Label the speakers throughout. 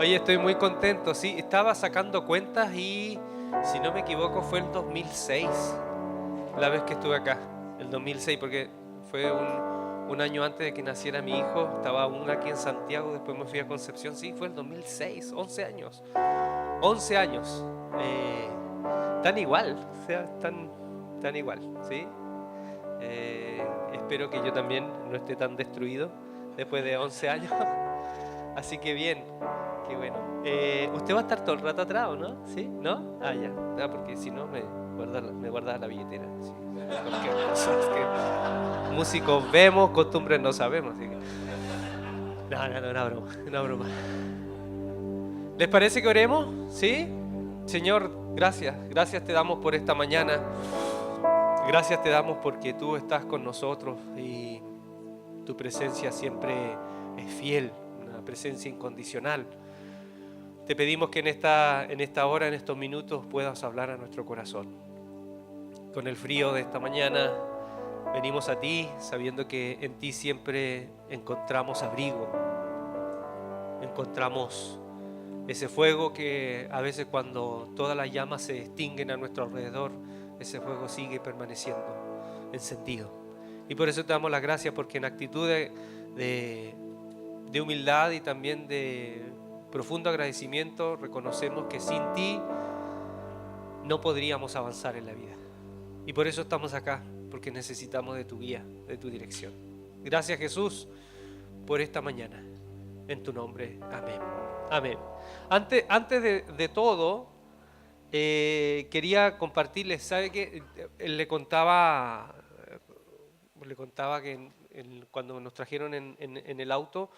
Speaker 1: Oye, estoy muy contento, sí, estaba sacando cuentas y, si no me equivoco, fue el 2006, la vez que estuve acá, el 2006, porque fue un año antes de que naciera mi hijo, estaba aún aquí en Santiago, después me fui a Concepción, sí, fue el 2006, 11 años, 11 años, tan igual, o sea, tan igual, ¿sí? Espero que yo también no esté tan destruido después de 11 años. Así que bien, qué bueno. ¿Usted va a estar todo el rato atrás o no? ¿Sí? ¿No? Ah, ya. Ah, porque si no me guarda la billetera. Sí. Cualquier cosa. Es que músicos vemos, costumbres no sabemos. Así que... No, una broma, una broma. ¿Les parece que oremos? ¿Sí? Señor, gracias. Gracias te damos por esta mañana. Gracias te damos porque tú estás con nosotros y tu presencia siempre es fiel, una presencia incondicional. Te pedimos que en esta hora, en estos minutos, puedas hablar a nuestro corazón. Con el frío de esta mañana, venimos a ti sabiendo que en ti siempre encontramos abrigo, encontramos ese fuego que a veces cuando todas las llamas se extinguen a nuestro alrededor, ese fuego sigue permaneciendo encendido. Y por eso te damos las gracias porque en actitud de humildad y también de profundo agradecimiento reconocemos que sin ti no podríamos avanzar en la vida. Y por eso estamos acá, porque necesitamos de tu guía, de tu dirección. Gracias Jesús por esta mañana. En tu nombre, amén. Amén. Antes de todo, quería compartirles, ¿sabe qué? Le contaba que cuando nos trajeron en el auto,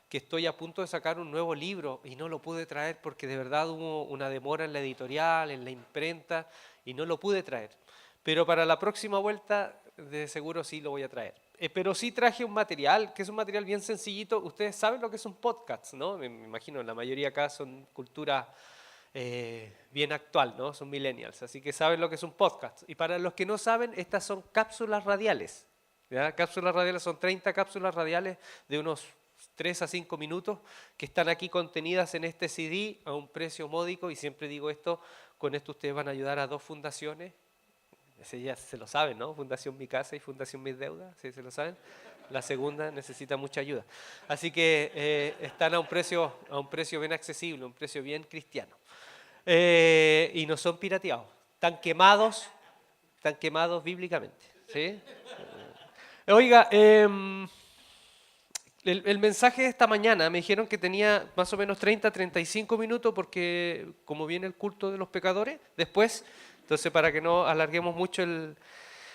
Speaker 1: que estoy a punto de sacar un nuevo libro y no lo pude traer porque de verdad hubo una demora en la editorial, en la imprenta y no lo pude traer. Pero para la próxima vuelta de seguro sí lo voy a traer. Pero sí traje un material, que es un material bien sencillito. Ustedes saben lo que es un podcast, ¿no? Me imagino, la mayoría acá son cultura bien actual, ¿no? Son millennials, así que saben lo que es un podcast. Y para los que no saben, estas son cápsulas radiales. ¿Ya? Cápsulas radiales son 30 cápsulas radiales de unos 3 a 5 minutos que están aquí contenidas en este CD a un precio módico, y siempre digo esto, con esto ustedes van a ayudar a dos fundaciones. Ese ya se lo saben, ¿no? Fundación Mi Casa y Fundación Mis Deudas, ¿sí se lo saben? La segunda necesita mucha ayuda. Así que están a un precio bien accesible, un precio bien cristiano. Y no son pirateados, están quemados bíblicamente, ¿sí? Oiga, el mensaje de esta mañana me dijeron que tenía más o menos 35 minutos porque como viene el culto de los pecadores después, entonces para que no alarguemos mucho el...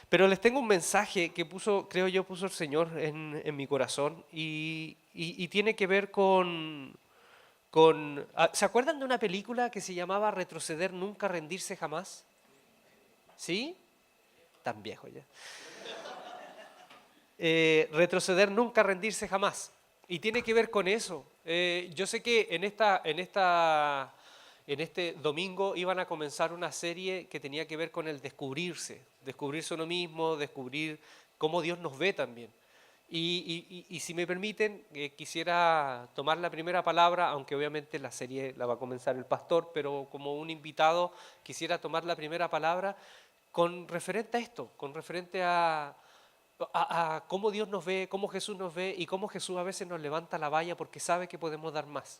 Speaker 1: Pero les tengo un mensaje que creo yo, puso el Señor en mi corazón y tiene que ver ¿se acuerdan de una película que se llamaba Retroceder nunca, rendirse jamás? ¿Sí? Tan viejo ya. Retroceder nunca, rendirse jamás. Y tiene que ver con eso. Yo sé que en este domingo iban a comenzar una serie que tenía que ver con el descubrirse uno mismo, descubrir cómo Dios nos ve también. Y si me permiten, quisiera tomar la primera palabra, aunque obviamente la serie la va a comenzar el pastor, pero como un invitado quisiera tomar la primera palabra con referente a esto, con referente a cómo Dios nos ve, cómo Jesús nos ve y cómo Jesús a veces nos levanta la valla porque sabe que podemos dar más.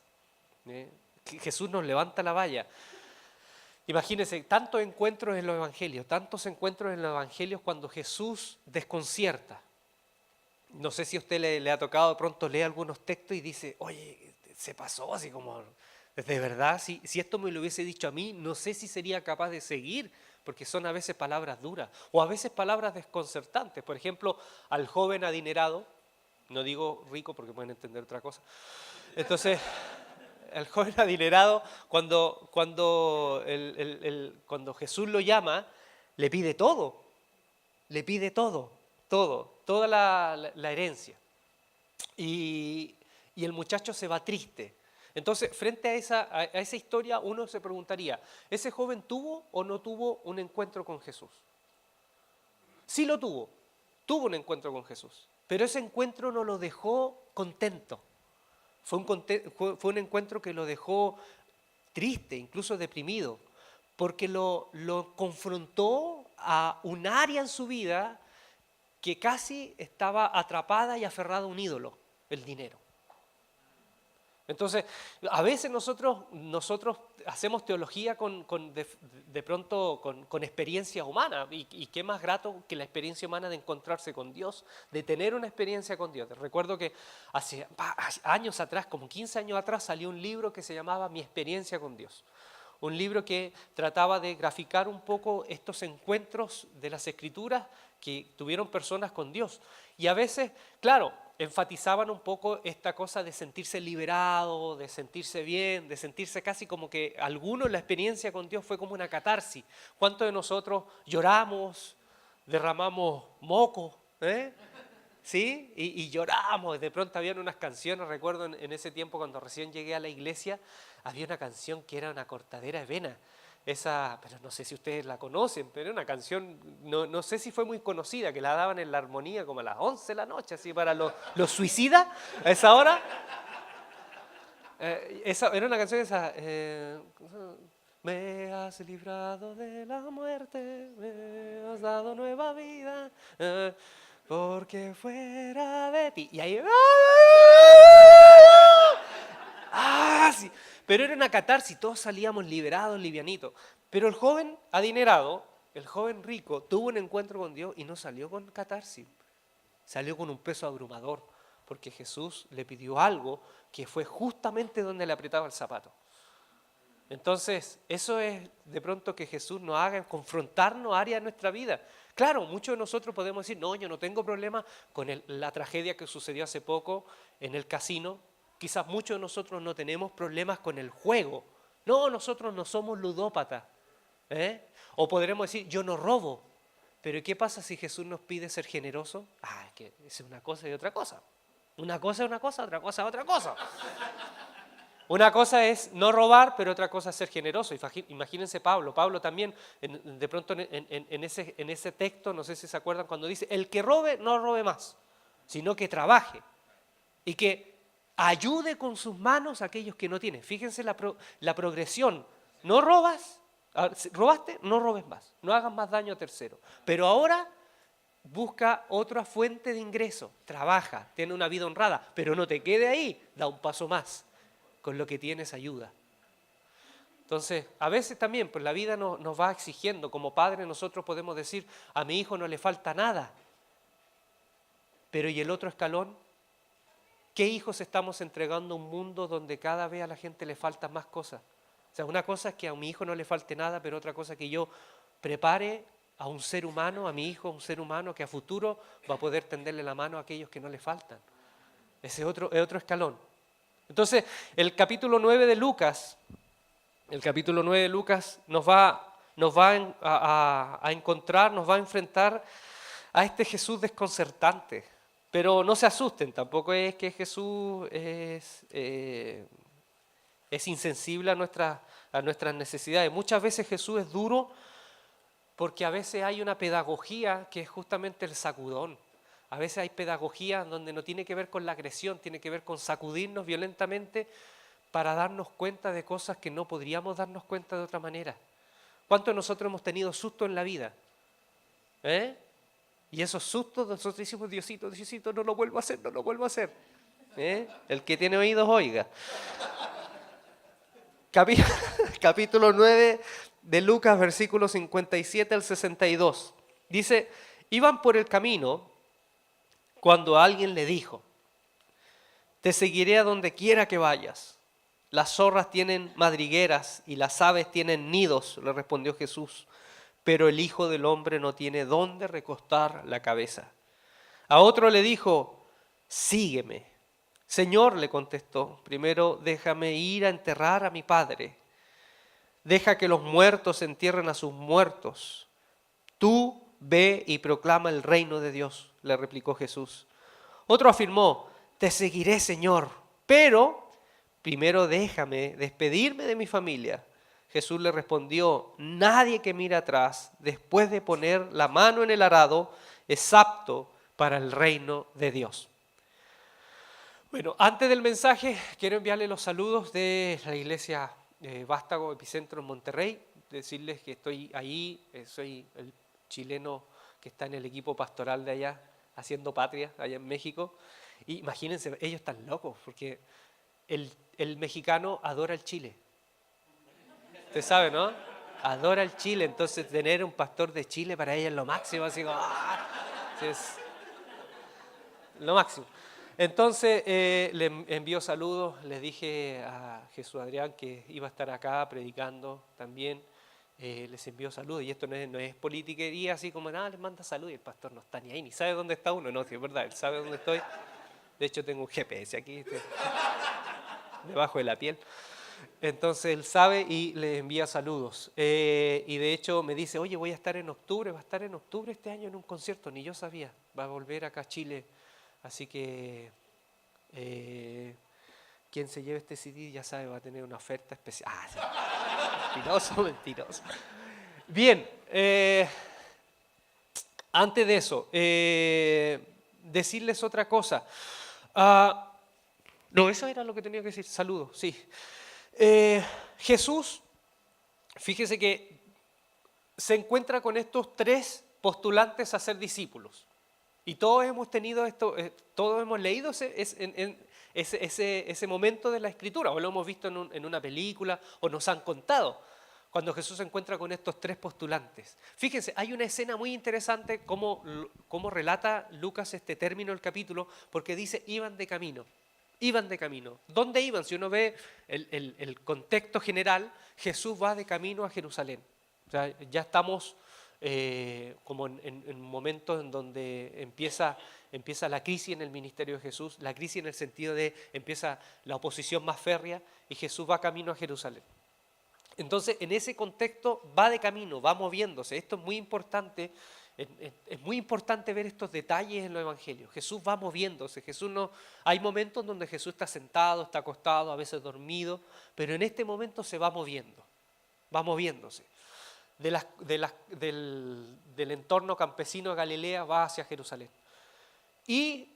Speaker 1: Jesús nos levanta la valla. Imagínense, tantos encuentros en los evangelios cuando Jesús desconcierta. No sé si a usted le ha tocado de pronto leer algunos textos y dice, oye, se pasó así como, de verdad, si esto me lo hubiese dicho a mí, no sé si sería capaz de seguir, porque son a veces palabras duras o a veces palabras desconcertantes. Por ejemplo, al joven adinerado, no digo rico porque pueden entender otra cosa. Entonces, el joven adinerado, cuando Jesús lo llama, le pide todo, toda la herencia. Y el muchacho se va triste. Entonces, frente a esa historia, uno se preguntaría, ¿ese joven tuvo o no tuvo un encuentro con Jesús? Sí lo tuvo un encuentro con Jesús, pero ese encuentro no lo dejó contento. Fue un encuentro que lo dejó triste, incluso deprimido, porque lo confrontó a un área en su vida que casi estaba atrapada y aferrada a un ídolo, el dinero. Entonces, a veces nosotros hacemos teología de pronto con experiencia humana, y qué más grato que la experiencia humana de encontrarse con Dios, de tener una experiencia con Dios. Recuerdo que hace años atrás, como 15 años atrás, salió un libro que se llamaba Mi experiencia con Dios. Un libro que trataba de graficar un poco estos encuentros de las Escrituras que tuvieron personas con Dios. Y a veces, claro, enfatizaban un poco esta cosa de sentirse liberado, de sentirse bien, de sentirse casi como que algunos la experiencia con Dios fue como una catarsis. ¿Cuántos de nosotros lloramos, derramamos moco? ¿Sí? Y lloramos. De pronto habían unas canciones, recuerdo en ese tiempo cuando recién llegué a la iglesia, había una canción que era una cortadera de vena. Esa, pero no sé si ustedes la conocen, pero era una canción, no sé si fue muy conocida, que la daban en la armonía como a las 11 de la noche, así para los suicidas, a esa hora. Era una canción esa, me has librado de la muerte, me has dado nueva vida, porque fuera de ti. Y ahí, sí. Pero era una catarsis, todos salíamos liberados, livianitos. Pero el joven adinerado, el joven rico, tuvo un encuentro con Dios y no salió con catarsis. Salió con un peso abrumador, porque Jesús le pidió algo que fue justamente donde le apretaba el zapato. Entonces, eso es de pronto que Jesús nos haga confrontarnos áreas de nuestra vida. Claro, muchos de nosotros podemos decir, no, yo no tengo problema con la tragedia que sucedió hace poco en el casino. Quizás muchos de nosotros no tenemos problemas con el juego. No, nosotros no somos ludópatas. O podremos decir, yo no robo. Pero ¿qué pasa si Jesús nos pide ser generosos? Es que es una cosa y otra cosa. Una cosa es una cosa, otra cosa es otra cosa. Una cosa es no robar, pero otra cosa es ser generoso. Imagínense Pablo. Pablo también, de pronto en ese texto, no sé si se acuerdan, cuando dice, el que robe, no robe más, sino que trabaje y que ayude con sus manos a aquellos que no tienen. Fíjense la progresión. No robas, robaste, no robes más, no hagas más daño a terceros. Pero ahora busca otra fuente de ingreso, trabaja, tiene una vida honrada, pero no te quede ahí, da un paso más. Con lo que tienes ayuda. Entonces, a veces también, pues la vida nos va exigiendo. Como padres nosotros podemos decir, a mi hijo no le falta nada. Pero ¿y el otro escalón? ¿Qué hijos estamos entregando a un mundo donde cada vez a la gente le faltan más cosas? O sea, una cosa es que a mi hijo no le falte nada, pero otra cosa es que yo prepare a un ser humano, a mi hijo, un ser humano que a futuro va a poder tenderle la mano a aquellos que no le faltan. Ese es otro escalón. Entonces, el capítulo 9 de Lucas nos va a encontrar, nos va a enfrentar a este Jesús desconcertante. Pero no se asusten, tampoco es que Jesús es insensible a nuestras necesidades. Muchas veces Jesús es duro porque a veces hay una pedagogía que es justamente el sacudón. A veces hay pedagogía donde no tiene que ver con la agresión, tiene que ver con sacudirnos violentamente para darnos cuenta de cosas que no podríamos darnos cuenta de otra manera. ¿Cuántos de nosotros hemos tenido susto en la vida? Y esos sustos nosotros decimos, Diosito, no lo vuelvo a hacer, no lo vuelvo a hacer. El que tiene oídos, oiga. Capítulo 9 de Lucas, versículos 57 al 62. Dice, iban por el camino cuando alguien le dijo, te seguiré a donde quiera que vayas. Las zorras tienen madrigueras y las aves tienen nidos, le respondió Jesús, pero el Hijo del Hombre no tiene dónde recostar la cabeza. A otro le dijo, sígueme. Señor, le contestó, primero déjame ir a enterrar a mi padre. Deja que los muertos entierren a sus muertos. Tú ve y proclama el reino de Dios, le replicó Jesús. Otro afirmó, te seguiré, Señor, pero primero déjame despedirme de mi familia. Jesús le respondió, nadie que mira atrás después de poner la mano en el arado es apto para el reino de Dios. Bueno, antes del mensaje, quiero enviarle los saludos de la iglesia Vástago Epicentro en Monterrey, decirles que estoy ahí, soy el chileno que está en el equipo pastoral de allá, haciendo patria, allá en México. Y imagínense, ellos están locos, porque el mexicano adora el Chile. Usted sabe, ¿no? Adora el Chile, entonces tener un pastor de Chile para ella es lo máximo, así como, es lo máximo. Entonces le envío saludos, les dije a Jesús Adrián que iba a estar acá predicando también, les envío saludos, y esto no es politiquería, así como nada, les manda saludos y el pastor no está ni ahí, ni sabe dónde está uno, no, si es verdad, él sabe dónde estoy, de hecho tengo un GPS aquí, debajo de la piel. Entonces él sabe y le envía saludos. Y de hecho me dice, oye, voy a estar en octubre, va a estar en octubre este año en un concierto, ni yo sabía, va a volver acá a Chile. Así que quien se lleve este CD ya sabe, va a tener una oferta especial. Sí. Mentiroso, mentiroso. Bien, antes de eso, decirles otra cosa. No, eso era lo que tenía que decir. Saludos, sí. Jesús, fíjese que se encuentra con estos tres postulantes a ser discípulos. Y todos hemos tenido esto, todos hemos leído ese momento de la Escritura, o lo hemos visto en una película, o nos han contado, cuando Jesús se encuentra con estos tres postulantes. Fíjense, hay una escena muy interesante, cómo relata Lucas este término del capítulo, porque dice, iban de camino. Iban de camino. ¿Dónde iban? Si uno ve el contexto general, Jesús va de camino a Jerusalén. O sea, ya estamos como en momentos en donde empieza la crisis en el ministerio de Jesús, la crisis en el sentido de empieza la oposición más férrea y Jesús va camino a Jerusalén. Entonces, en ese contexto va de camino, va moviéndose. Esto es muy importante. Es muy importante ver estos detalles en los evangelios. Jesús va moviéndose. Hay momentos donde Jesús está sentado, está acostado, a veces dormido, pero en este momento se va moviendo, va moviéndose. Del entorno campesino de Galilea va hacia Jerusalén. Y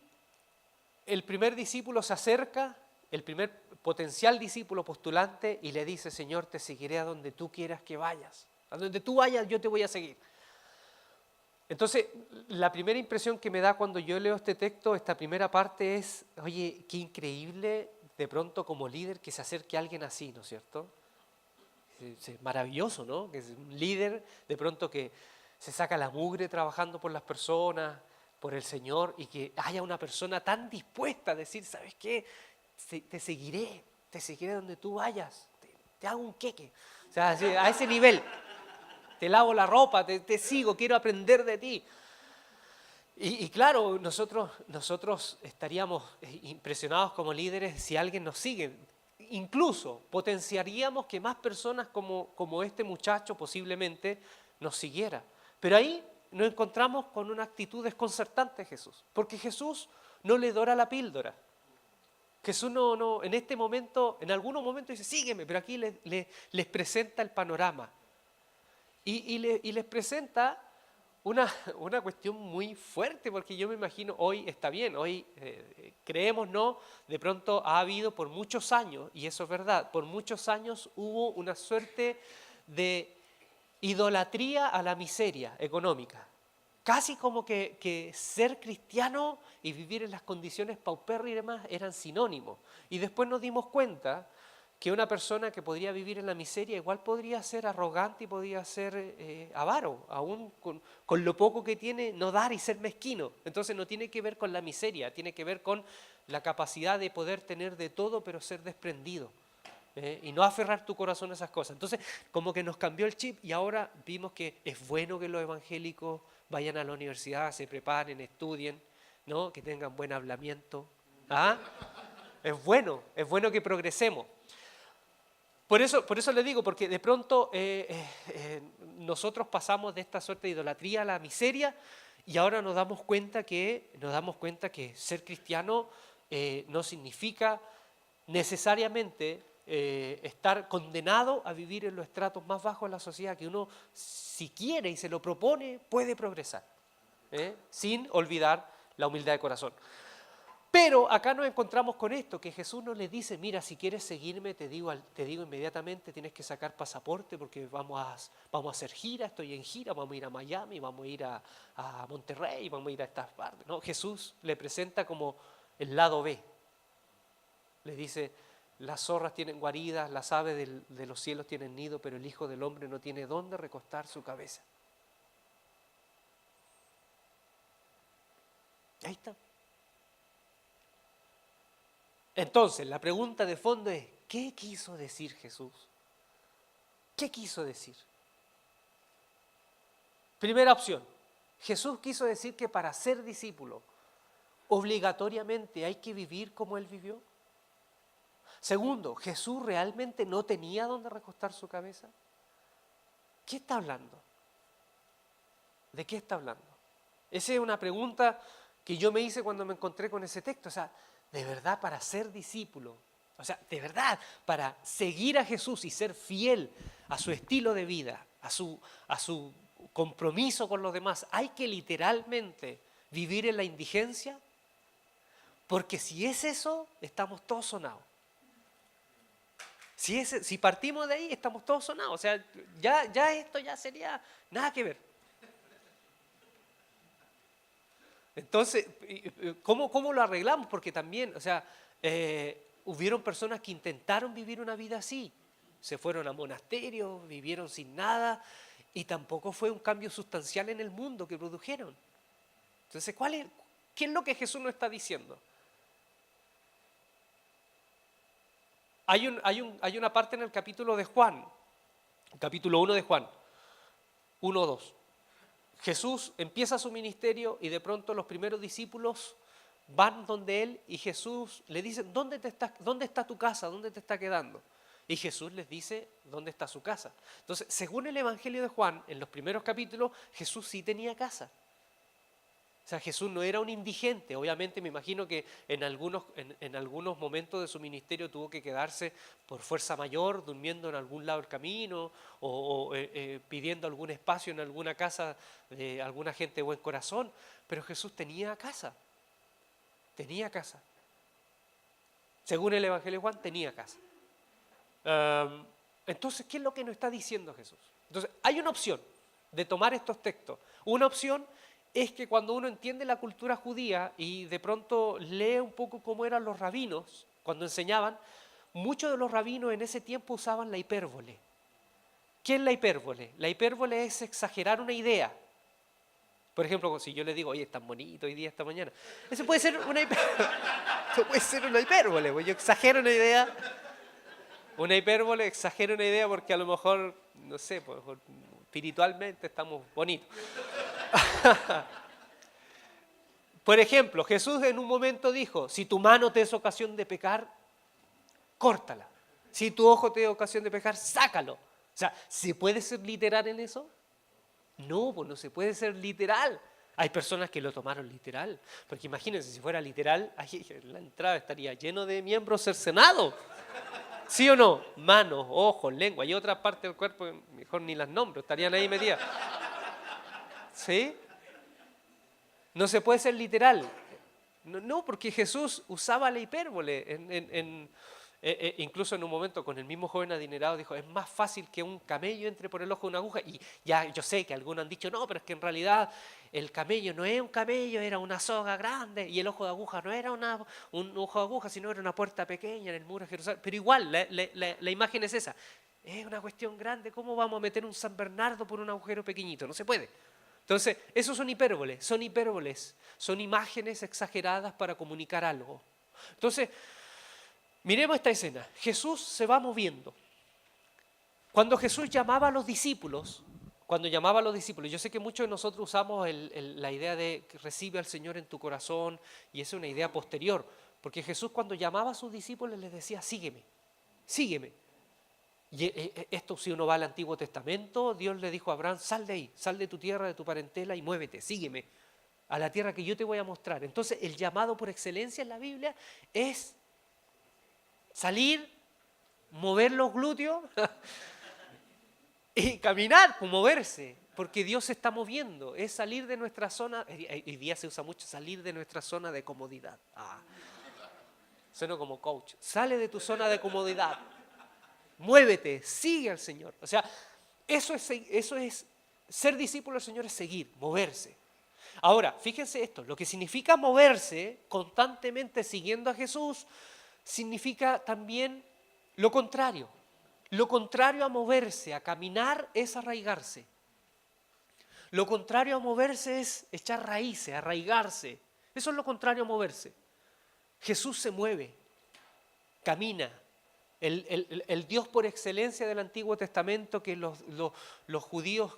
Speaker 1: el primer discípulo se acerca, el primer potencial discípulo postulante, y le dice, Señor, te seguiré a donde tú quieras que vayas. A donde tú vayas, yo te voy a seguir. Entonces, la primera impresión que me da cuando yo leo este texto, esta primera parte es, oye, qué increíble de pronto como líder que se acerque a alguien así, ¿no es cierto? Es maravilloso, ¿no? Que es un líder de pronto que se saca la mugre trabajando por las personas, por el Señor, y que haya una persona tan dispuesta a decir, ¿sabes qué? Te seguiré donde tú vayas, te hago un queque. O sea, a ese nivel. Te lavo la ropa, te sigo, quiero aprender de ti. Y claro, nosotros estaríamos impresionados como líderes si alguien nos sigue. Incluso potenciaríamos que más personas como este muchacho posiblemente nos siguiera. Pero ahí nos encontramos con una actitud desconcertante de Jesús. Porque Jesús no le dora la píldora. Jesús no, en este momento, en algunos momentos dice, sígueme, pero aquí les presenta el panorama. Y les presenta una cuestión muy fuerte, porque yo me imagino, hoy está bien, hoy creemos, ¿no? De pronto ha habido por muchos años, y eso es verdad, por muchos años hubo una suerte de idolatría a la miseria económica. Casi como que ser cristiano y vivir en las condiciones paupérrimas eran sinónimos. Y después nos dimos cuenta que una persona que podría vivir en la miseria igual podría ser arrogante y podría ser avaro, aún con lo poco que tiene, no dar y ser mezquino. Entonces no tiene que ver con la miseria, tiene que ver con la capacidad de poder tener de todo pero ser desprendido. Y no aferrar tu corazón a esas cosas. Entonces como que nos cambió el chip y ahora vimos que es bueno que los evangélicos vayan a la universidad, se preparen, estudien, ¿no? Que tengan buen hablamiento. ¿Ah? Es bueno que progresemos. Por eso le digo, porque de pronto nosotros pasamos de esta suerte de idolatría a la miseria y ahora nos damos cuenta que ser cristiano no significa necesariamente estar condenado a vivir en los estratos más bajos de la sociedad, que uno, si quiere y se lo propone, puede progresar, sin olvidar la humildad de corazón. Pero acá nos encontramos con esto, que Jesús no les dice, mira, si quieres seguirme, te digo inmediatamente, tienes que sacar pasaporte porque vamos a hacer gira, estoy en gira, vamos a ir a Miami, vamos a ir a Monterrey, vamos a ir a estas partes. No, Jesús le presenta como el lado B. Le dice, las zorras tienen guaridas, las aves de los cielos tienen nido, pero el Hijo del Hombre no tiene dónde recostar su cabeza. Ahí está. Entonces, la pregunta de fondo es, ¿qué quiso decir Jesús? ¿Qué quiso decir? Primera opción, Jesús quiso decir que para ser discípulo, obligatoriamente hay que vivir como Él vivió. Segundo, ¿Jesús realmente no tenía dónde recostar su cabeza? ¿Qué está hablando? ¿De qué está hablando? Esa es una pregunta que yo me hice cuando me encontré con ese texto. O sea, de verdad, para ser discípulo, o sea, de verdad, para seguir a Jesús y ser fiel a su estilo de vida, a su compromiso con los demás, hay que literalmente vivir en la indigencia, porque si es eso, estamos todos sonados. Si partimos de ahí, estamos todos sonados. O sea, ya esto ya sería nada que ver. Entonces, ¿cómo lo arreglamos? Porque también, o sea, hubieron personas que intentaron vivir una vida así. Se fueron a monasterios, vivieron sin nada y tampoco fue un cambio sustancial en el mundo que produjeron. Entonces, ¿qué es lo que Jesús nos está diciendo? Hay una parte en el capítulo de Juan, capítulo 1 de Juan, 1-2. Jesús empieza su ministerio y de pronto los primeros discípulos van donde Él y Jesús le dice, ¿dónde está tu casa? ¿Dónde te está quedando? Y Jesús les dice, ¿dónde está su casa? Entonces, según el Evangelio de Juan, en los primeros capítulos, Jesús sí tenía casa. O sea, Jesús no era un indigente. Obviamente me imagino que en algunos momentos de su ministerio tuvo que quedarse por fuerza mayor, durmiendo en algún lado del camino o pidiendo algún espacio en alguna casa de alguna gente de buen corazón. Pero Jesús tenía casa. Tenía casa. Según el Evangelio de Juan, tenía casa. Entonces, ¿qué es lo que nos está diciendo Jesús? Entonces, hay una opción de tomar estos textos. Una opción es que cuando uno entiende la cultura judía y de pronto lee un poco cómo eran los rabinos cuando enseñaban, muchos de los rabinos en ese tiempo usaban la hipérbole. ¿Qué es la hipérbole? La hipérbole es exagerar una idea. Por ejemplo, si yo le digo, oye, es tan bonito hoy día, esta mañana. Eso puede ser una hipérbole. Eso puede ser una hipérbole, pues yo exagero una idea. Una hipérbole, exagero una idea porque a lo mejor, no sé, pues, espiritualmente estamos bonitos. Por ejemplo, Jesús en un momento dijo, si tu mano te es ocasión de pecar, córtala. Si tu ojo te es ocasión de pecar, sácalo. O sea, ¿se puede ser literal en eso? No, pues no se puede ser literal. Hay personas que lo tomaron literal. Porque imagínense, si fuera literal, ahí la entrada estaría lleno de miembros cercenados. ¿Sí o no? Manos, ojos, lengua y otras partes del cuerpo, mejor ni las nombro, estarían ahí metidas. ¿Sí? No se puede ser literal. No, porque Jesús usaba la hipérbole. Incluso en un momento con el mismo joven adinerado dijo, es más fácil que un camello entre por el ojo de una aguja. Y ya yo sé que algunos han dicho, no, pero es que en realidad el camello no es un camello, era una soga grande. Y el ojo de aguja no era un ojo de aguja, sino era una puerta pequeña en el muro de Jerusalén. Pero igual, la imagen es esa. Es una cuestión grande, ¿cómo vamos a meter un San Bernardo por un agujero pequeñito? No se puede. Entonces, esos son hipérboles, son imágenes exageradas para comunicar algo. Entonces, miremos esta escena. Jesús se va moviendo. Cuando Jesús llamaba a los discípulos, yo sé que muchos de nosotros usamos la idea de que recibe al Señor en tu corazón, y esa es una idea posterior, porque Jesús cuando llamaba a sus discípulos les decía, sígueme, sígueme. Y esto, si uno va al Antiguo Testamento, Dios le dijo a Abraham, sal de ahí, sal de tu tierra, de tu parentela y muévete, sígueme a la tierra que yo te voy a mostrar. Entonces, el llamado por excelencia en la Biblia es salir, mover los glúteos y caminar, moverse. porque Dios se está moviendo, es salir de nuestra zona, hoy día se usa mucho salir de nuestra zona de comodidad. Sueno como coach, sale de tu zona de comodidad, muévete, sigue al Señor. O sea, eso es ser discípulo del Señor, es seguir, moverse. Ahora, fíjense esto, lo que significa moverse constantemente siguiendo a Jesús, significa también lo contrario. Lo contrario a moverse, a caminar, es arraigarse. Lo contrario a moverse es echar raíces, arraigarse. Eso es lo contrario a moverse. Jesús se mueve, camina. El Dios por excelencia del Antiguo Testamento que los judíos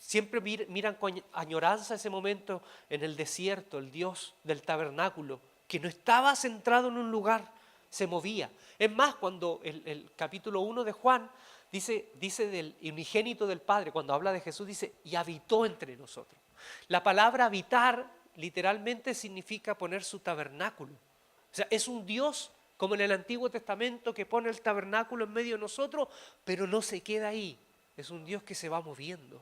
Speaker 1: siempre miran con añoranza ese momento en el desierto, el Dios del tabernáculo, que no estaba centrado en un lugar, se movía. Es más, cuando el capítulo 1 de Juan dice del unigénito del Padre, cuando habla de Jesús, dice, y habitó entre nosotros. La palabra habitar literalmente significa poner su tabernáculo. O sea, es un Dios como en el Antiguo Testamento que pone el tabernáculo en medio de nosotros, pero no se queda ahí. Es un Dios que se va moviendo.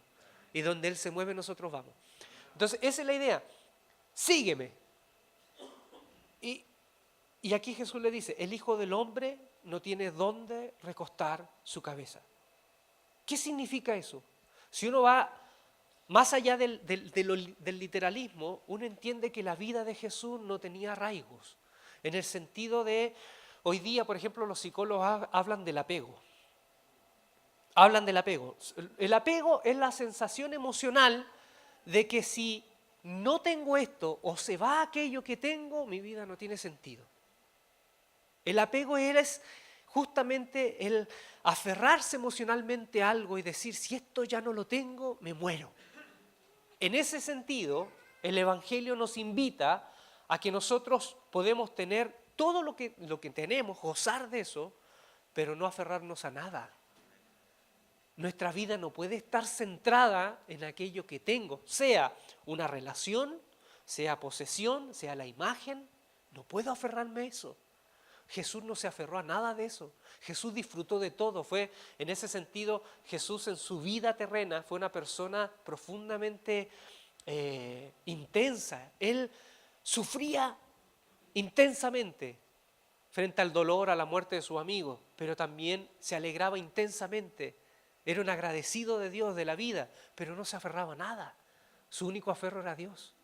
Speaker 1: Y donde Él se mueve, nosotros vamos. Entonces, esa es la idea. Sígueme. Y aquí Jesús le dice, el Hijo del Hombre no tiene dónde recostar su cabeza. ¿Qué significa eso? Si uno va más allá del literalismo, uno entiende que la vida de Jesús no tenía arraigos. En el sentido de, hoy día, por ejemplo, los psicólogos hablan del apego. Hablan del apego. El apego es la sensación emocional de que si no tengo esto o se va aquello que tengo, mi vida no tiene sentido. El apego es justamente el aferrarse emocionalmente a algo y decir, si esto ya no lo tengo, me muero. En ese sentido, el Evangelio nos invita a que nosotros podemos tener todo lo que tenemos, gozar de eso, pero no aferrarnos a nada. Nuestra vida no puede estar centrada en aquello que tengo, sea una relación, sea posesión, sea la imagen, no puedo aferrarme a eso. Jesús no se aferró a nada de eso. Jesús disfrutó de todo. Fue, en ese sentido, Jesús en su vida terrena fue una persona profundamente intensa. Él sufría intensamente frente al dolor, a la muerte de sus amigos, pero también se alegraba intensamente. Era un agradecido de Dios, de la vida, pero no se aferraba a nada. Su único aferro era Dios.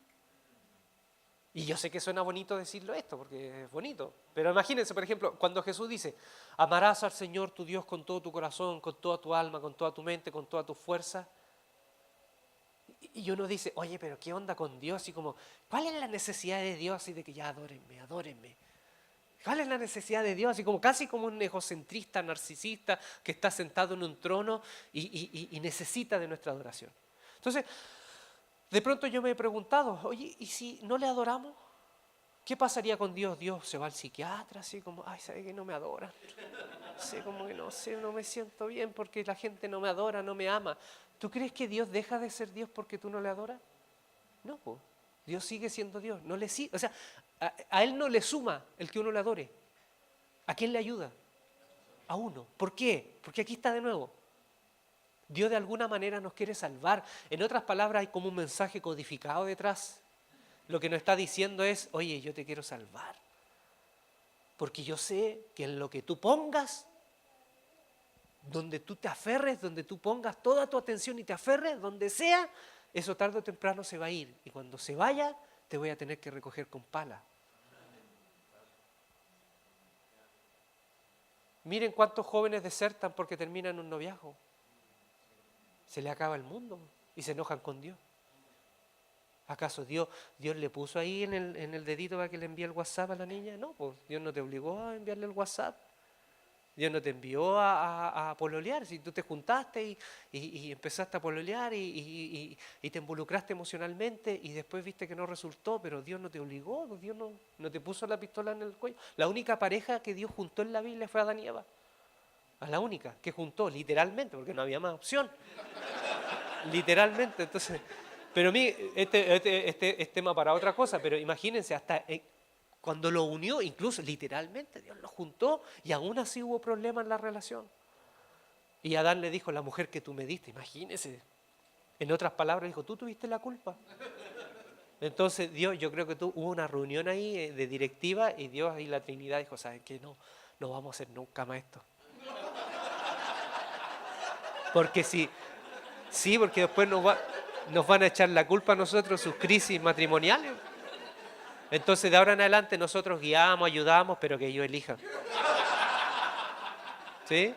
Speaker 1: Y yo sé que suena bonito decirlo esto, porque es bonito. Pero imagínense, por ejemplo, cuando Jesús dice, amarás al Señor tu Dios con todo tu corazón, con toda tu alma, con toda tu mente, con toda tu fuerza. Y uno dice, oye, pero ¿qué onda con Dios? Así como, ¿cuál es la necesidad de Dios? Así de que ya adórenme, adórenme. ¿Cuál es la necesidad de Dios? Así como casi como un egocentrista, narcisista, que está sentado en un trono y necesita de nuestra adoración. Entonces, de pronto yo me he preguntado, oye, ¿y si no le adoramos? ¿Qué pasaría con Dios? Dios se va al psiquiatra, así como, ay, ¿sabe que no me adoran? Sí, como que no sé, no me siento bien porque la gente no me adora, no me ama. ¿Tú crees que Dios deja de ser Dios porque tú no le adoras? No, pues, Dios sigue siendo Dios. No le o sea, a Él no le suma el que uno le adore. ¿A quién le ayuda? A uno. ¿Por qué? Porque aquí está de nuevo. Dios de alguna manera nos quiere salvar. En otras palabras, hay como un mensaje codificado detrás. Lo que nos está diciendo es, oye, yo te quiero salvar. Porque yo sé que en lo que tú pongas, donde tú te aferres, donde tú pongas toda tu atención y te aferres, donde sea, eso tarde o temprano se va a ir. Y cuando se vaya, te voy a tener que recoger con pala. Miren cuántos jóvenes desertan porque terminan un noviazgo. Se le acaba el mundo y se enojan con Dios. ¿Acaso Dios le puso ahí en el dedito para que le envíe el WhatsApp a la niña? No, pues Dios no te obligó a enviarle el WhatsApp. Dios no te envió a pololear. Si tú te juntaste y empezaste a pololear y te involucraste emocionalmente y después viste que no resultó, pero Dios no te obligó, Dios no te puso la pistola en el cuello. La única pareja que Dios juntó en la Biblia fue Adán y Eva. A la única que juntó, literalmente, porque no había más opción. Literalmente, entonces... Pero a mí, este es tema para otra cosa, pero imagínense, hasta cuando lo unió, incluso literalmente, Dios lo juntó y aún así hubo problemas en la relación. Y Adán le dijo, la mujer que tú me diste, imagínense. En otras palabras, dijo, tú tuviste la culpa. Entonces Dios, yo creo que hubo una reunión ahí de directiva y Dios y la Trinidad dijo, ¿saben qué? No vamos a hacer nunca más esto. Porque sí, porque después nos van a echar la culpa a nosotros sus crisis matrimoniales. Entonces de ahora en adelante nosotros guiamos, ayudamos, pero que ellos elijan. ¿Sí?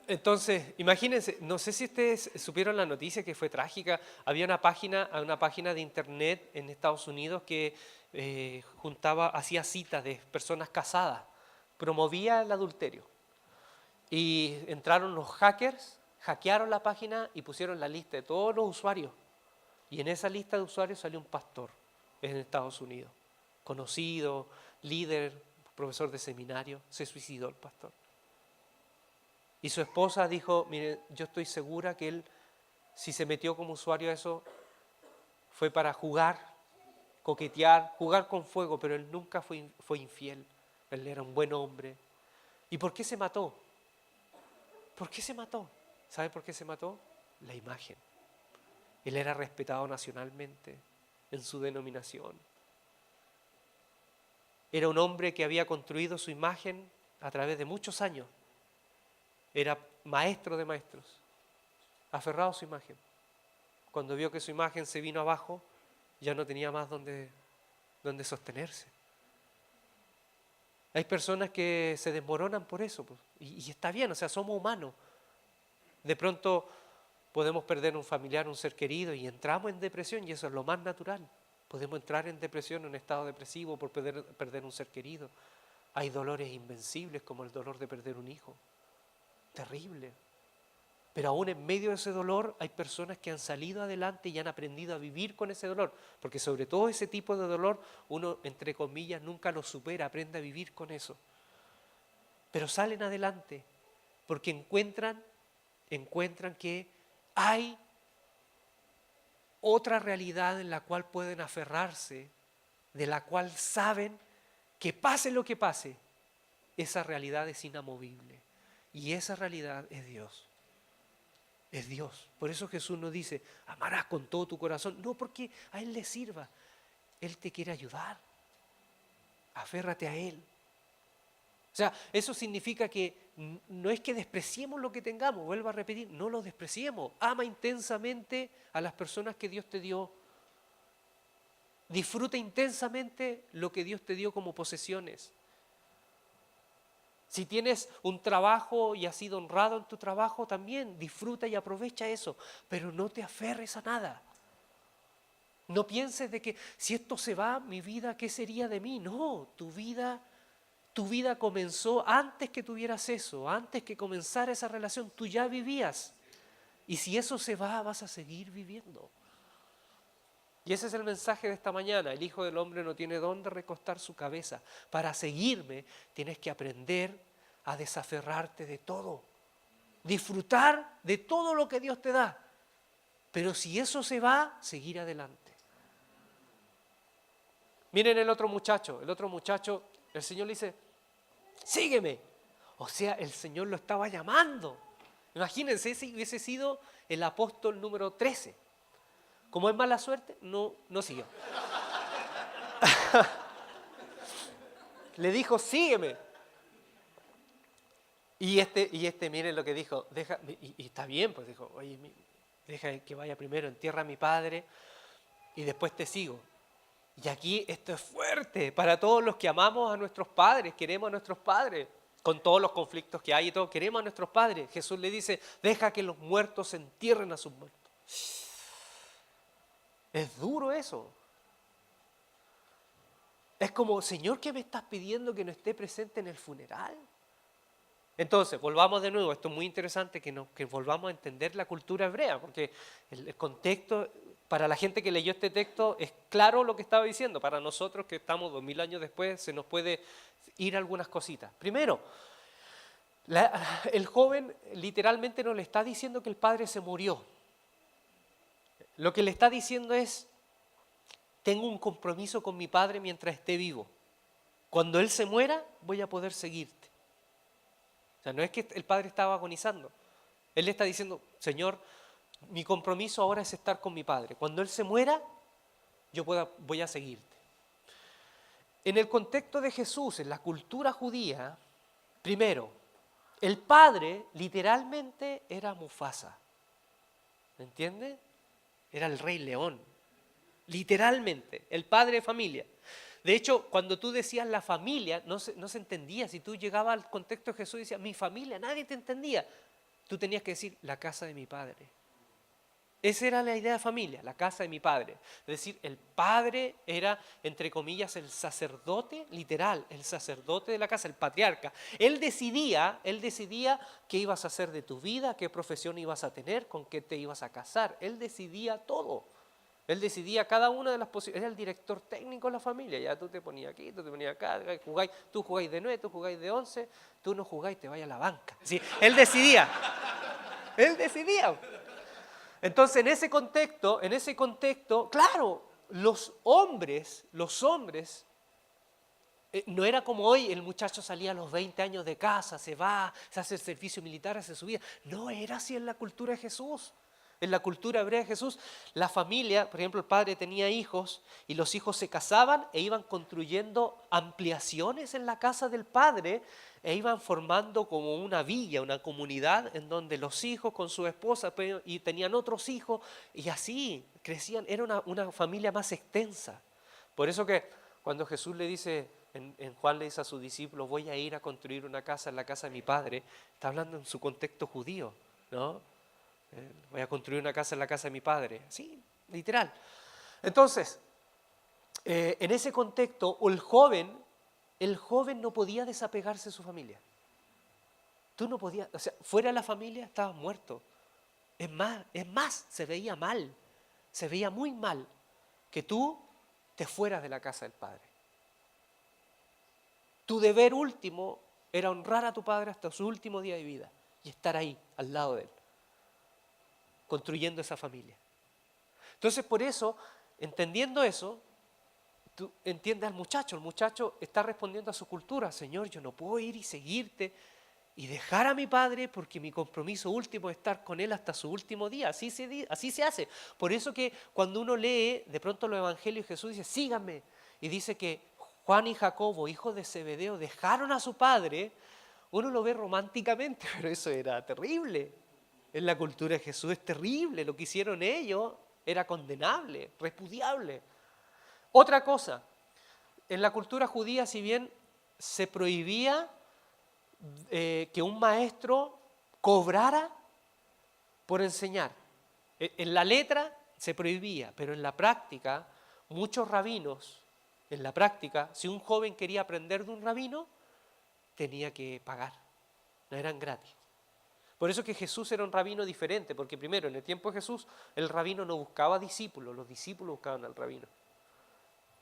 Speaker 1: Entonces, imagínense, no sé si ustedes supieron la noticia que fue trágica. Había una página de internet en Estados Unidos que hacía citas de personas casadas, promovía el adulterio. Y entraron los hackers, hackearon la página y pusieron la lista de todos los usuarios. Y en esa lista de usuarios salió un pastor en Estados Unidos, conocido, líder, profesor de seminario. Se suicidó el pastor. Y su esposa dijo, mire, yo estoy segura que él, si se metió como usuario a eso, fue para jugar, coquetear, jugar con fuego, pero él nunca fue infiel. Él era un buen hombre. ¿Y por qué se mató? ¿Por qué se mató? ¿Sabe por qué se mató? La imagen. Él era respetado nacionalmente en su denominación. Era un hombre que había construido su imagen a través de muchos años. Era maestro de maestros, aferrado a su imagen. Cuando vio que su imagen se vino abajo, ya no tenía más donde sostenerse. Hay personas que se desmoronan por eso, pues, y está bien, o sea, somos humanos. De pronto podemos perder un familiar, un ser querido, y entramos en depresión, y eso es lo más natural. Podemos entrar en depresión, en un estado depresivo por perder un ser querido. Hay dolores invencibles como el dolor de perder un hijo. Terrible. Pero aún en medio de ese dolor hay personas que han salido adelante y han aprendido a vivir con ese dolor, porque sobre todo ese tipo de dolor uno, entre comillas, nunca lo supera, aprende a vivir con eso. Pero salen adelante porque encuentran que hay otra realidad en la cual pueden aferrarse, de la cual saben que pase lo que pase, esa realidad es inamovible. Y esa realidad es Dios. Es Dios. Por eso Jesús nos dice, amarás con todo tu corazón. No porque a Él le sirva. Él te quiere ayudar. Aférrate a Él. O sea, eso significa que no es que despreciemos lo que tengamos. Vuelvo a repetir, no lo despreciemos. Ama intensamente a las personas que Dios te dio. Disfruta intensamente lo que Dios te dio como posesiones. Si tienes un trabajo y has sido honrado en tu trabajo, también disfruta y aprovecha eso, pero no te aferres a nada. No pienses de que si esto se va, mi vida, ¿qué sería de mí? No, tu vida comenzó antes que tuvieras eso, antes que comenzara esa relación, tú ya vivías. Y si eso se va, vas a seguir viviendo. Y ese es el mensaje de esta mañana. El Hijo del Hombre no tiene dónde recostar su cabeza. Para seguirme tienes que aprender a desaferrarte de todo. Disfrutar de todo lo que Dios te da. Pero si eso se va, seguir adelante. Miren el otro muchacho. El Señor le dice, sígueme. O sea, el Señor lo estaba llamando. Imagínense si hubiese sido el apóstol número 13. Como es mala suerte, no siguió. Le dijo, sígueme. Y miren lo que dijo, y está bien, pues dijo, oye, deja que vaya primero, entierra a mi padre y después te sigo. Y aquí esto es fuerte para todos los que amamos a nuestros padres, queremos a nuestros padres, con todos los conflictos que hay y todo, queremos a nuestros padres. Jesús le dice, deja que los muertos entierren a sus muertos. Es duro eso. Es como, Señor, ¿qué me estás pidiendo que no esté presente en el funeral? Entonces, volvamos de nuevo, esto es muy interesante que volvamos a entender la cultura hebrea, porque el contexto, para la gente que leyó este texto, es claro lo que estaba diciendo. Para nosotros que estamos 2000 años después, se nos puede ir algunas cositas. Primero, el joven literalmente no le está diciendo que el padre se murió. Lo que le está diciendo es, tengo un compromiso con mi padre mientras esté vivo. Cuando él se muera, voy a poder seguirte. O sea, no es que el padre estaba agonizando. Él le está diciendo, Señor, mi compromiso ahora es estar con mi Padre. Cuando Él se muera, yo voy a seguirte. En el contexto de Jesús, en la cultura judía, primero, el padre literalmente era Mufasa. ¿Me entiende? Era el rey león. Literalmente, el padre de familia. De hecho, cuando tú decías la familia, no se entendía. Si tú llegabas al contexto de Jesús y decías, mi familia, nadie te entendía. Tú tenías que decir, la casa de mi padre. Esa era la idea de familia, la casa de mi padre. Es decir, el padre era, entre comillas, el sacerdote, literal, el sacerdote de la casa, el patriarca. Él decidía qué ibas a hacer de tu vida, qué profesión ibas a tener, con qué te ibas a casar. Él decidía todo. Él decidía cada una de las posibilidades. Era el director técnico de la familia. Ya tú te ponías aquí, tú te ponías acá, tú jugáis de 9, tú jugáis de 11, tú no jugáis, te vayas a la banca. Sí, él decidía. Él decidía. Entonces, en ese contexto, claro, los hombres, no era como hoy, el muchacho salía a los 20 años de casa, se va, se hace el servicio militar, hace su vida. No era así en la cultura de Jesús. En la cultura hebrea de Jesús, la familia, por ejemplo, el padre tenía hijos y los hijos se casaban e iban construyendo ampliaciones en la casa del padre e iban formando como una villa, una comunidad en donde los hijos con su esposa y tenían otros hijos y así crecían, era una familia más extensa. Por eso que cuando Jesús le dice, en Juan le dice a sus discípulos, voy a ir a construir una casa en la casa de mi padre, está hablando en su contexto judío, ¿no? Voy a construir una casa en la casa de mi padre. Sí, literal. Entonces, en ese contexto, el joven no podía desapegarse de su familia. Tú no podías, o sea, fuera de la familia estabas muerto. Es más, se veía mal, se veía muy mal que tú te fueras de la casa del padre. Tu deber último era honrar a tu padre hasta su último día de vida y estar ahí, al lado de él, construyendo esa familia. Entonces, por eso, entendiendo eso, tú entiendes al muchacho. El muchacho está respondiendo a su cultura. Señor, yo no puedo ir y seguirte y dejar a mi padre porque mi compromiso último es estar con él hasta su último día. Así se hace. Por eso que cuando uno lee de pronto los evangelios, Jesús dice, síganme. Y dice que Juan y Jacobo, hijos de Zebedeo, dejaron a su padre. Uno lo ve románticamente, pero eso era terrible. En la cultura de Jesús es terrible. Lo que hicieron ellos era condenable, repudiable. Otra cosa, en la cultura judía, si bien se prohibía que un maestro cobrara por enseñar, en la letra se prohibía, pero en la práctica, muchos rabinos, en la práctica, si un joven quería aprender de un rabino, tenía que pagar, no eran gratis. Por eso que Jesús era un rabino diferente, porque primero, en el tiempo de Jesús, el rabino no buscaba discípulos, los discípulos buscaban al rabino.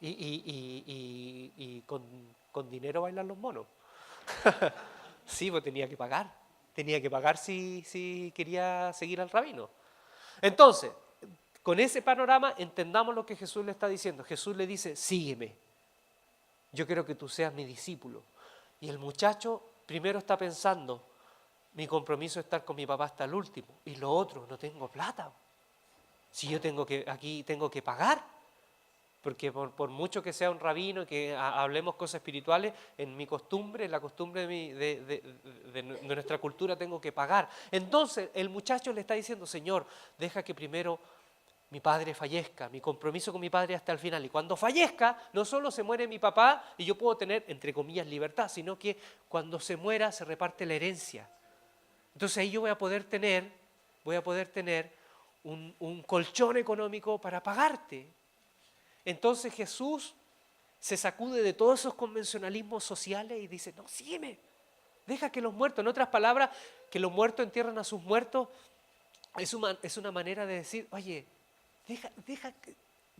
Speaker 1: Y con dinero bailan los monos. Sí, pues tenía que pagar si quería seguir al rabino. Entonces, con ese panorama entendamos lo que Jesús le está diciendo. Jesús le dice, sígueme, yo quiero que tú seas mi discípulo. Y el muchacho primero está pensando, mi compromiso es estar con mi papá hasta el último. Y lo otro, no tengo plata. Si yo aquí tengo que pagar. Porque por mucho que sea un rabino y que hablemos cosas espirituales, en mi costumbre, en la costumbre de nuestra cultura tengo que pagar. Entonces el muchacho le está diciendo, Señor, deja que primero mi padre fallezca, mi compromiso con mi padre hasta el final. Y cuando fallezca, no solo se muere mi papá y yo puedo tener, entre comillas, libertad, sino que cuando se muera se reparte la herencia. Entonces ahí yo voy a poder tener un colchón económico para pagarte. Entonces Jesús se sacude de todos esos convencionalismos sociales y dice, no, sígueme, deja que los muertos, en otras palabras, que los muertos entierran a sus muertos, es una manera de decir, oye, deja que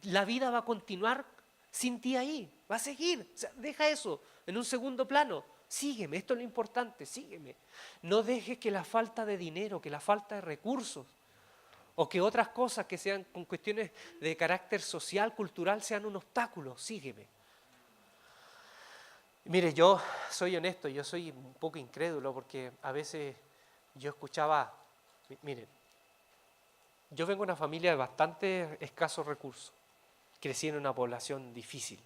Speaker 1: la vida va a continuar sin ti ahí, va a seguir, o sea, deja eso en un segundo plano, sígueme, esto es lo importante, sígueme. No dejes que la falta de dinero, que la falta de recursos, o que otras cosas que sean con cuestiones de carácter social, cultural, sean un obstáculo. Sígueme. Mire, yo soy honesto, yo soy un poco incrédulo porque a veces yo escuchaba Miren, yo vengo de una familia de bastante escasos recursos. Crecí en una población difícil,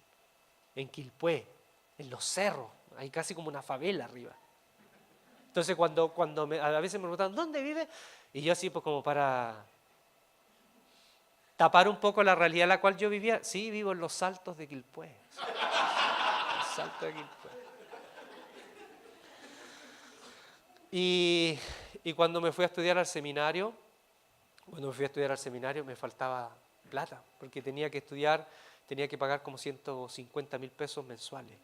Speaker 1: en Quilpué, en los cerros, hay casi como una favela arriba. Entonces a veces me preguntan, ¿dónde vive? Y yo así pues como para tapar un poco la realidad en la cual yo vivía. Sí, vivo en los Altos de Quilpué. Los Altos de Quilpué. Y cuando me fui a estudiar al seminario, me faltaba plata, porque tenía que estudiar, tenía que pagar como 150.000 pesos mensuales.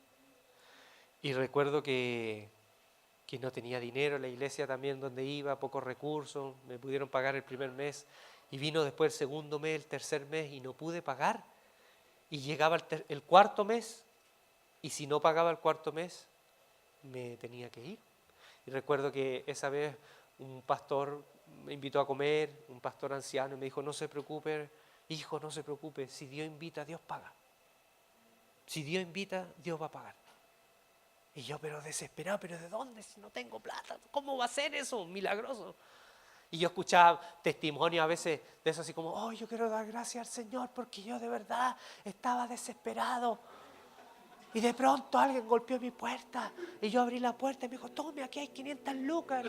Speaker 1: Y recuerdo que no tenía dinero, la iglesia también donde iba, pocos recursos, me pudieron pagar el primer mes, y vino después el segundo mes, el tercer mes, y no pude pagar. Y llegaba el cuarto mes, y si no pagaba el cuarto mes, me tenía que ir. Y recuerdo que esa vez un pastor me invitó a comer, un pastor anciano, y me dijo, no se preocupe, hijo, no se preocupe, si Dios invita, Dios paga. Si Dios invita, Dios va a pagar. Y yo, pero desesperado, ¿pero de dónde? Si no tengo plata, ¿cómo va a ser eso? Milagroso. Y yo escuchaba testimonios a veces de eso así como, oh, yo quiero dar gracias al Señor porque yo de verdad estaba desesperado. Y de pronto alguien golpeó mi puerta y yo abrí la puerta y me dijo, tome, aquí hay 500 lucas,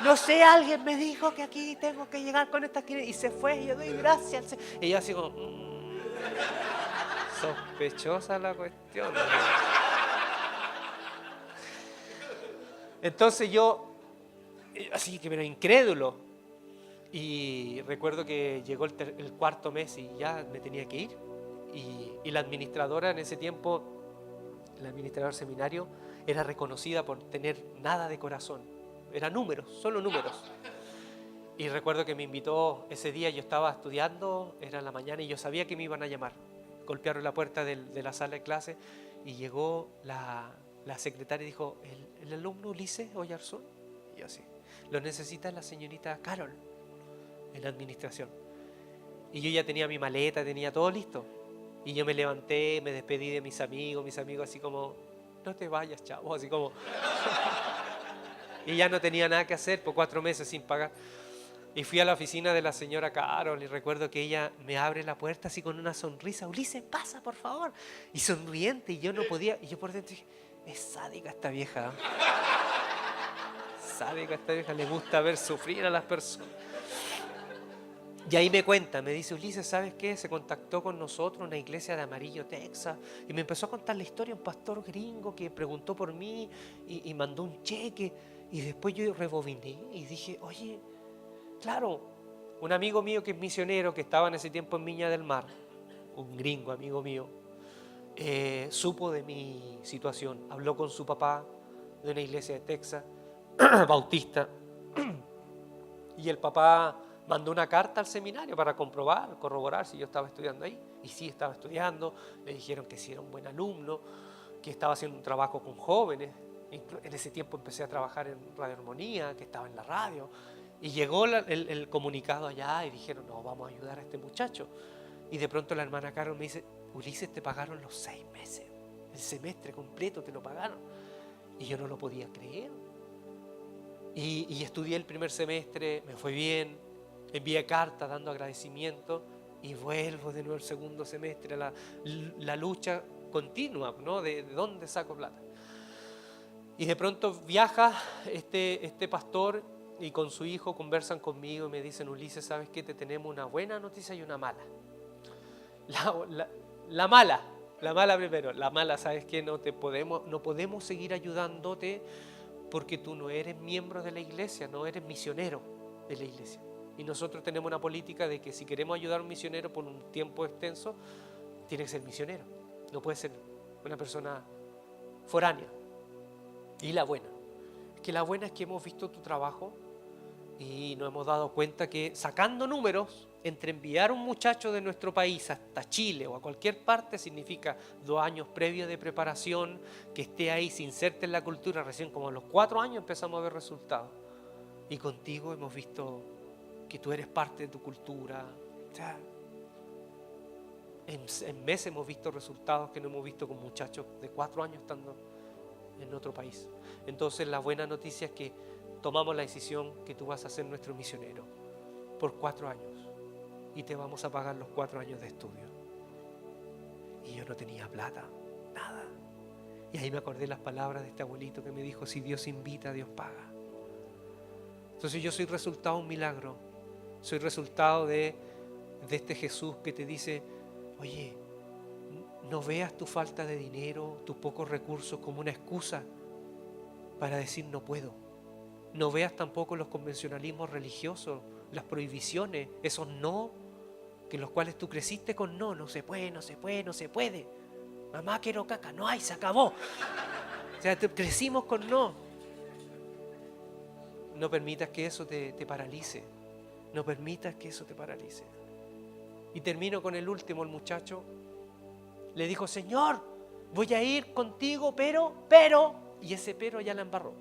Speaker 1: no sé, alguien me dijo que aquí tengo que llegar con estas 500 y se fue y yo doy gracias al Señor. Y yo así como, sospechosa la cuestión. Entonces yo, así que pero incrédulo, y recuerdo que llegó el cuarto mes y ya me tenía que ir. Y la administradora en ese tiempo, la administradora del seminario, era reconocida por tener nada de corazón. Era números, solo números. Y recuerdo que me invitó ese día, yo estaba estudiando, era en la mañana y yo sabía que me iban a llamar. Golpearon la puerta de la sala de clase y llegó la secretaria y dijo, ¿el alumno Ulises Oyarzún? Y yo así, lo necesita la señorita Carol en la administración. Y yo ya tenía mi maleta, tenía todo listo. Y yo me levanté, me despedí de mis amigos así como, no te vayas, chavo, así como. Y ya no tenía nada que hacer por 4 meses sin pagar. Y fui a la oficina de la señora Carol y recuerdo que ella me abre la puerta así con una sonrisa, Ulises, pasa por favor. Y sonriente, y yo no podía, y yo por dentro dije, es sádica esta vieja. Sádica esta vieja, le gusta ver sufrir a las personas. Y ahí me cuenta, me dice, Ulises, ¿sabes qué? Se contactó con nosotros una iglesia de Amarillo, Texas, y me empezó a contar la historia, un pastor gringo que preguntó por mí y mandó un cheque, y después yo rebobiné y dije, oye, claro, un amigo mío que es misionero, que estaba en ese tiempo en Viña del Mar, un gringo amigo mío, supo de mi situación, habló con su papá de una iglesia de Texas, bautista, y el papá mandó una carta al seminario para corroborar si yo estaba estudiando ahí. Y sí, estaba estudiando. Me dijeron que sí era un buen alumno, que estaba haciendo un trabajo con jóvenes. En ese tiempo empecé a trabajar en Radio Armonía, que estaba en la radio. Y llegó el comunicado allá y dijeron, no, vamos a ayudar a este muchacho. Y de pronto la hermana Carol me dice, Ulises, te pagaron los 6 meses. El semestre completo te lo pagaron. Y yo no lo podía creer. Y estudié el primer semestre, me fue bien, envié cartas dando agradecimiento y vuelvo de nuevo el segundo semestre a la lucha continua, ¿no? ¿De dónde saco plata? Y de pronto viaja este pastor y con su hijo conversan conmigo y me dicen, Ulises, ¿sabes qué? Te tenemos una buena noticia y una mala. La mala primero. La mala, ¿sabes qué? No podemos seguir ayudándote porque tú no eres miembro de la iglesia, no eres misionero de la iglesia. Y nosotros tenemos una política de que si queremos ayudar a un misionero por un tiempo extenso, tiene que ser misionero. No puede ser una persona foránea. Y la buena. La buena es que hemos visto tu trabajo y nos hemos dado cuenta que sacando números, entre enviar un muchacho de nuestro país hasta Chile o a cualquier parte significa 2 años previos de preparación, que esté ahí, se inserte en la cultura, recién como a los 4 años empezamos a ver resultados. Y contigo hemos visto que tú eres parte de tu cultura. O sea, en meses hemos visto resultados que no hemos visto con muchachos de 4 años estando en otro país. Entonces la buena noticia es que tomamos la decisión que tú vas a ser nuestro misionero por 4 años y te vamos a pagar los 4 años de estudio. Y yo no tenía plata, nada. Y ahí me acordé las palabras de este abuelito que me dijo, si Dios invita, Dios paga. Entonces yo soy resultado de un milagro, soy resultado de este Jesús que te dice, oye, no veas tu falta de dinero, tus pocos recursos como una excusa para decir no puedo. No veas tampoco los convencionalismos religiosos, las prohibiciones, esos no, que los cuales tú creciste con no se puede, no se puede, no se puede. Mamá, quiero caca, no hay, se acabó. O sea, crecimos con no. No permitas que eso te paralice. No permitas que eso te paralice. Y termino con el último, el muchacho le dijo, Señor, voy a ir contigo, pero, y ese pero ya la embarró.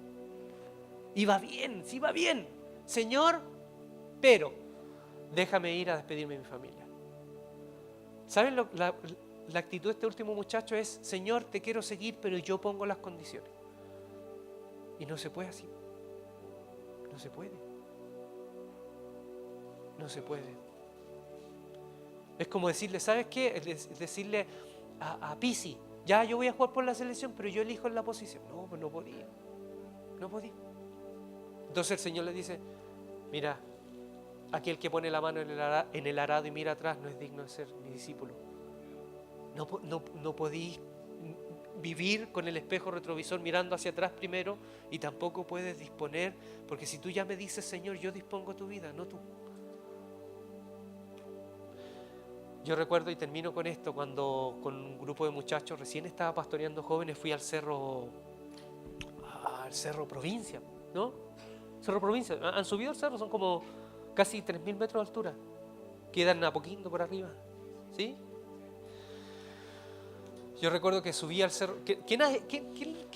Speaker 1: Iba bien, sí iba bien. Señor, pero, déjame ir a despedirme de mi familia. ¿Saben la actitud de este último muchacho es, Señor, te quiero seguir, pero yo pongo las condiciones. Y no se puede así. No se puede. No se puede. Es como decirle, ¿sabes qué? Decirle a Pizzi, ya yo voy a jugar por la selección, pero yo elijo en la posición. No, pues no podía. No podía. Entonces el Señor le dice, mira, aquel que pone la mano en el arado y mira atrás no es digno de ser mi discípulo. No podís vivir con el espejo retrovisor mirando hacia atrás primero y tampoco puedes disponer, porque si tú ya me dices, Señor, yo dispongo tu vida, no tú. Yo recuerdo, y termino con esto, cuando con un grupo de muchachos recién estaba pastoreando jóvenes, fui al cerro Provincia, ¿no? Cerro Provincia, han subido el cerro, son como casi 3.000 metros de altura, quedan a poquito por arriba, ¿sí? Yo recuerdo que subí al cerro. ¿Quién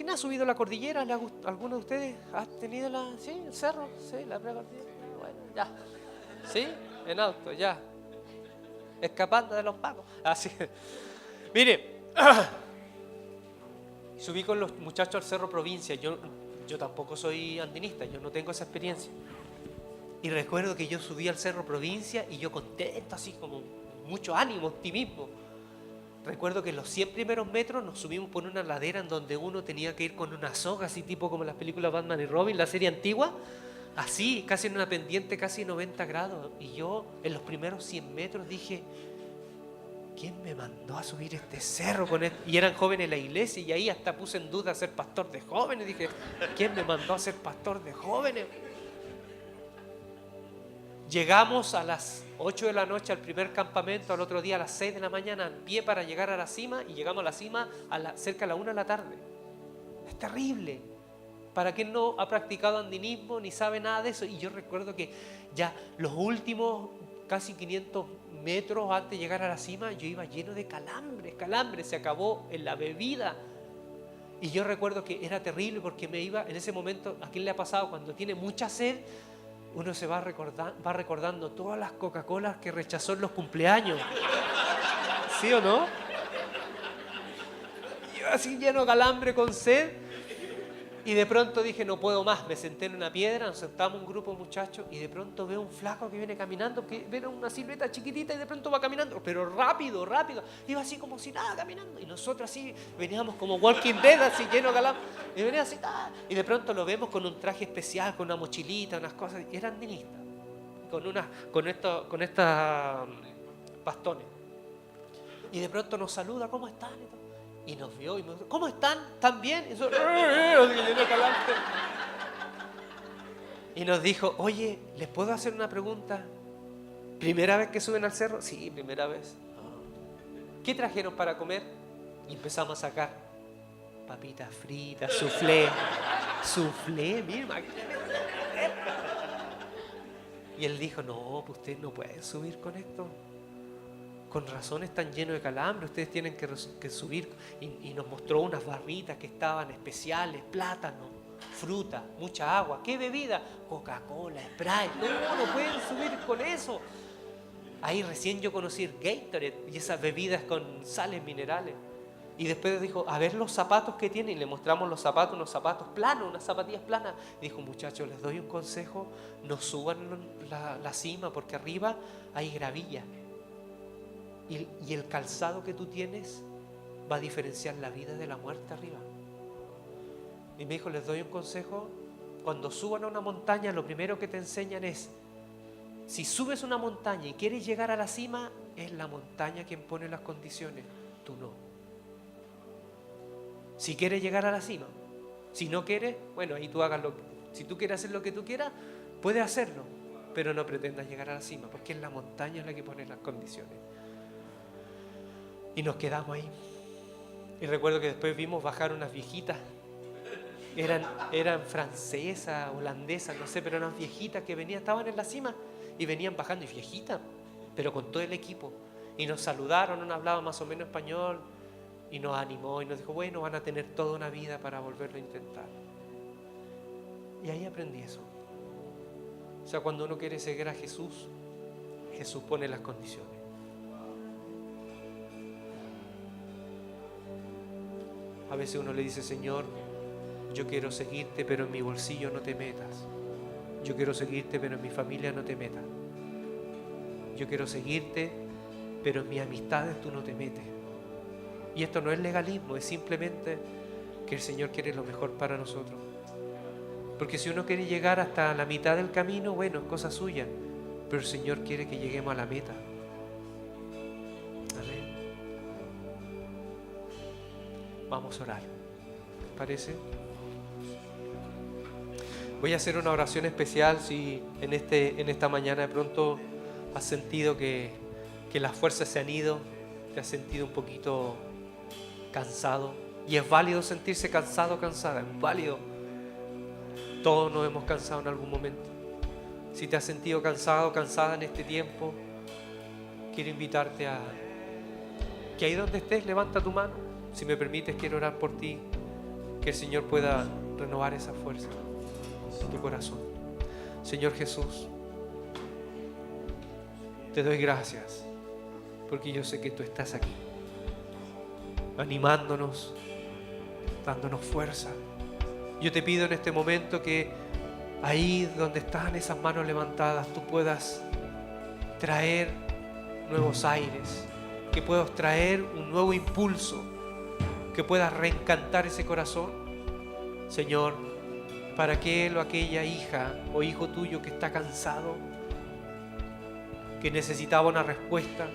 Speaker 1: ha subido la cordillera? ¿Alguno de ustedes ha tenido el cerro? Sí, la precordillera. Bueno, ya. ¿Sí? En auto, ya. Escapando de los pagos. Así. Mire, subí con los muchachos al cerro Provincia. Yo tampoco soy andinista, yo no tengo esa experiencia. Y recuerdo que yo subí al cerro Provincia y yo contento, así como mucho ánimo, optimismo. Recuerdo que en los 100 primeros metros nos subimos por una ladera en donde uno tenía que ir con una soga, así tipo como las películas Batman y Robin, la serie antigua, así, casi en una pendiente, casi 90 grados. Y yo en los primeros 100 metros dije, ¿quién me mandó a subir este cerro con esto? Y eran jóvenes en la iglesia y ahí hasta puse en duda ser pastor de jóvenes. Dije, ¿quién me mandó a ser pastor de jóvenes? Llegamos a las 8 de la noche al primer campamento, al otro día a las 6 de la mañana, en pie para llegar a la cima, y llegamos a la cima cerca de la 1 de la tarde. Es terrible. Para quien no ha practicado andinismo ni sabe nada de eso. Y yo recuerdo que ya los últimos casi 500 metros antes de llegar a la cima, yo iba lleno de calambres, se acabó en la bebida. Y yo recuerdo que era terrible porque me iba, en ese momento, ¿a quién le ha pasado cuando tiene mucha sed? Uno se va recordando todas las Coca-Colas que rechazó en los cumpleaños. ¿Sí o no? Yo así lleno de calambre, con sed. Y de pronto dije, no puedo más. Me senté en una piedra, nos sentamos un grupo de muchachos y de pronto veo un flaco que viene caminando, que ve una silueta chiquitita y de pronto va caminando, pero rápido. Iba así como si nada caminando. Y nosotros así veníamos como Walking Dead, así lleno de calambre. Y venía así, y de pronto lo vemos con un traje especial, con una mochilita, unas cosas. Y era andinista, con estas bastones. Y de pronto nos saluda, ¿cómo están? Y nos vio y me dijo, ¿cómo están? ¿Están bien? Y nos dijo, oye, ¿les puedo hacer una pregunta? ¿Primera vez que suben al cerro? Sí, primera vez. ¿Qué trajeron para comer? Y empezamos a sacar papitas fritas, soufflé, mira. Y él dijo, no, pues ustedes no pueden subir con esto. Con razón están llenos de calambre, ustedes tienen que subir. Y nos mostró unas barritas que estaban especiales, plátano, fruta, mucha agua. ¿Qué bebida? Coca-Cola, Sprite. No pueden subir con eso. Ahí recién yo conocí el Gatorade y esas bebidas con sales minerales. Y después dijo, a ver los zapatos que tiene. Y le mostramos los zapatos, unos zapatos planos, unas zapatillas planas. Y dijo, muchachos, les doy un consejo, no suban la cima porque arriba hay gravilla. Y el calzado que tú tienes va a diferenciar la vida de la muerte arriba. Y me dijo, les doy un consejo, cuando suban a una montaña, lo primero que te enseñan es, si subes una montaña y quieres llegar a la cima, es la montaña quien pone las condiciones, tú no. Si quieres llegar a la cima, si no quieres, bueno, ahí tú hagas si tú quieres hacer lo que tú quieras, puedes hacerlo, pero no pretendas llegar a la cima, porque es la montaña la que pone las condiciones. Y nos quedamos ahí. Y recuerdo que después vimos bajar unas viejitas, eran francesas, holandesas, no sé, pero eran viejitas que estaban en la cima y venían bajando, y viejitas, pero con todo el equipo. Y nos saludaron, nos hablaban más o menos español, y nos animó y nos dijo, bueno, van a tener toda una vida para volverlo a intentar. Y ahí aprendí eso. O sea, cuando uno quiere seguir a Jesús, Jesús pone las condiciones. A veces uno le dice, Señor, yo quiero seguirte, pero en mi bolsillo no te metas. Yo quiero seguirte, pero en mi familia no te metas. Yo quiero seguirte, pero en mis amistades tú no te metes. Y esto no es legalismo, es simplemente que el Señor quiere lo mejor para nosotros. Porque si uno quiere llegar hasta la mitad del camino, bueno, es cosa suya, pero el Señor quiere que lleguemos a la meta. Amén. Vamos a orar. ¿Les parece? Voy a hacer una oración especial si en esta mañana de pronto has sentido que las fuerzas se han ido, te has sentido un poquito cansado. Y es válido sentirse cansado, cansada, es válido. Todos nos hemos cansado en algún momento. Si te has sentido cansado, cansada en este tiempo, quiero invitarte a que ahí donde estés, levanta tu mano. Si me permites, quiero orar por ti, que el Señor pueda renovar esa fuerza en tu corazón. Señor Jesús, te doy gracias, porque yo sé que tú estás aquí, animándonos, dándonos fuerza. Yo te pido en este momento que ahí donde están esas manos levantadas, tú puedas traer nuevos aires, que puedas traer un nuevo impulso, que puedas reencantar ese corazón, Señor, para aquel o aquella hija o hijo tuyo que está cansado, que necesitaba una respuesta,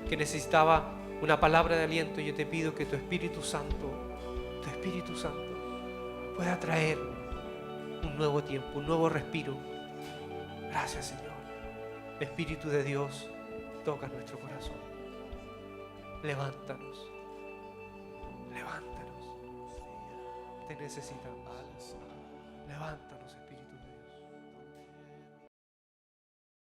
Speaker 1: que necesitaba una palabra de aliento. Yo te pido que tu Espíritu Santo pueda traer un nuevo tiempo, un nuevo respiro. Gracias, Señor. Espíritu de Dios, toca nuestro corazón. Levántanos. Te necesitamos. Levántanos, Señor.